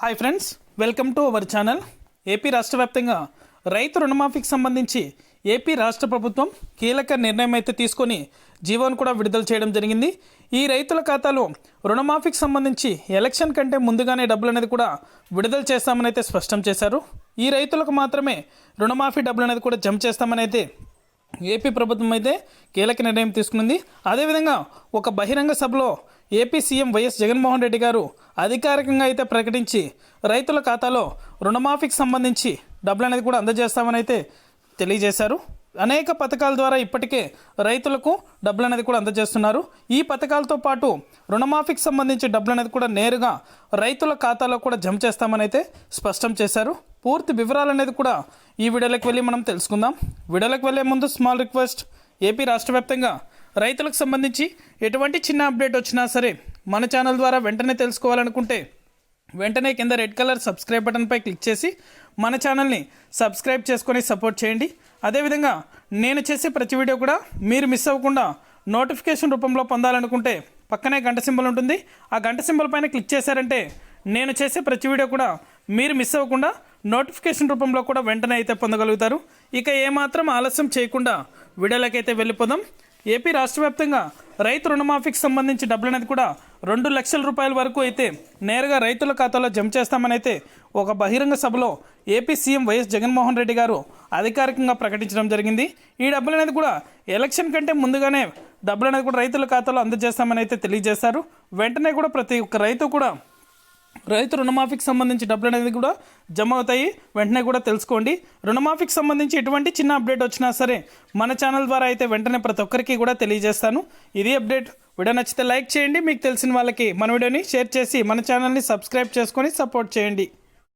Hi friends, welcome to our channel. AP రాష్ట్ర వ్యాప్తంగా రైతు రుణమాఫీకి సంబంధించి ఏపీ రాష్ట్ర ప్రభుత్వం కీలక నిర్ణయం అయితే తీసుకొని జీవోను కూడా విడుదల చేయడం జరిగింది. ఈ రైతుల ఖాతాలో రుణమాఫీకి సంబంధించి ఎలక్షన్ కంటే ముందుగానే డబ్బులు అనేది కూడా విడుదల చేస్తామని అయితే స్పష్టం చేశారు. ఈ రైతులకు మాత్రమే రుణమాఫీ డబ్బులు అనేది కూడా జమ చేస్తామని అయితే ఏపీ ప్రభుత్వం అయితే కీలక నిర్ణయం తీసుకుంది. అదేవిధంగా ఒక బహిరంగ సభలో AP CM YS Jaganmohan Reddy గారు అధికారికంగా అయితే ప్రకటించి రైతుల ఖాతాలో రుణమాఫీకి సంబంధించి డబ్బులు అనేది కూడా అందజేస్తామని అయితే తెలియజేశారు. అనేక పథకాల ద్వారా ఇప్పటికే రైతులకు డబ్బులు అనేది కూడా అందజేస్తున్నారు. ఈ పథకాలతో పాటు రుణమాఫీకి సంబంధించి డబ్బులు అనేది కూడా నేరుగా రైతుల ఖాతాలో కూడా జమ చేస్తామని అయితే స్పష్టం చేశారు. పూర్తి వివరాలు అనేది కూడా ఈ వీడియోలోకి వెళ్ళి మనం తెలుసుకుందాం. వీడియోలోకి వెళ్ళే ముందు స్మాల్ రిక్వెస్ట్, ఏపీ రాష్ట్ర వ్యాప్తంగా రైతులకు సంబంధించి ఎటువంటి చిన్న అప్డేట్ వచ్చినా సరే మన ఛానల్ ద్వారా వెంటనే తెలుసుకోవాలనుకుంటే వెంటనే కింద రెడ్ కలర్ సబ్స్క్రైబ్ బటన్పై క్లిక్ చేసి మన ఛానల్ని సబ్స్క్రైబ్ చేసుకొని సపోర్ట్ చేయండి. అదేవిధంగా నేను చేసే ప్రతి వీడియో కూడా మీరు మిస్ అవ్వకుండా నోటిఫికేషన్ రూపంలో పొందాలనుకుంటే పక్కనే గంట సింబల్ ఉంటుంది. ఆ గంట సింబల్ పైన క్లిక్ చేశారంటే నేను చేసే ప్రతి వీడియో కూడా మీరు మిస్ అవ్వకుండా నోటిఫికేషన్ రూపంలో కూడా వెంటనే అయితే పొందగలుగుతారు. ఇక ఏమాత్రం ఆలస్యం చేయకుండా వీడియోలోకి అయితే వెళ్ళిపోదాం. ఏపీ రాష్ట్ర వ్యాప్తంగా రైతు రుణమాఫీకి సంబంధించి డబ్బులు అనేది కూడా 2 లక్షల రూపాయల వరకు అయితే నేరుగా రైతుల ఖాతాలో జమ చేస్తామని అయితే ఒక బహిరంగ సభలో AP CM YS Jaganmohan Reddy గారు అధికారికంగా ప్రకటించడం జరిగింది. ఈ డబ్బులు అనేది కూడా ఎలక్షన్ కంటే ముందుగానే డబ్బులు అనేది కూడా రైతుల ఖాతాలో అందజేస్తామని అయితే తెలియజేశారు. వెంటనే కూడా ప్రతి ఒక్క రైతు కూడా రైతు రుణమాఫీకి సంబంధించి డబ్బులు అనేది కూడా జమ అవుతాయి. వెంటనే కూడా తెలుసుకోండి. రుణమాఫీకి సంబంధించి ఎటువంటి చిన్న అప్డేట్ వచ్చినా సరే మన ఛానల్ ద్వారా అయితే వెంటనే ప్రతి ఒక్కరికి కూడా తెలియజేస్తాను. ఇది అప్డేట్. వీడియో నచ్చితే లైక్ చేయండి. మీకు తెలిసిన వాళ్ళకి మన వీడియోని షేర్ చేసి మన ఛానల్ని సబ్స్క్రైబ్ చేసుకొని సపోర్ట్ చేయండి.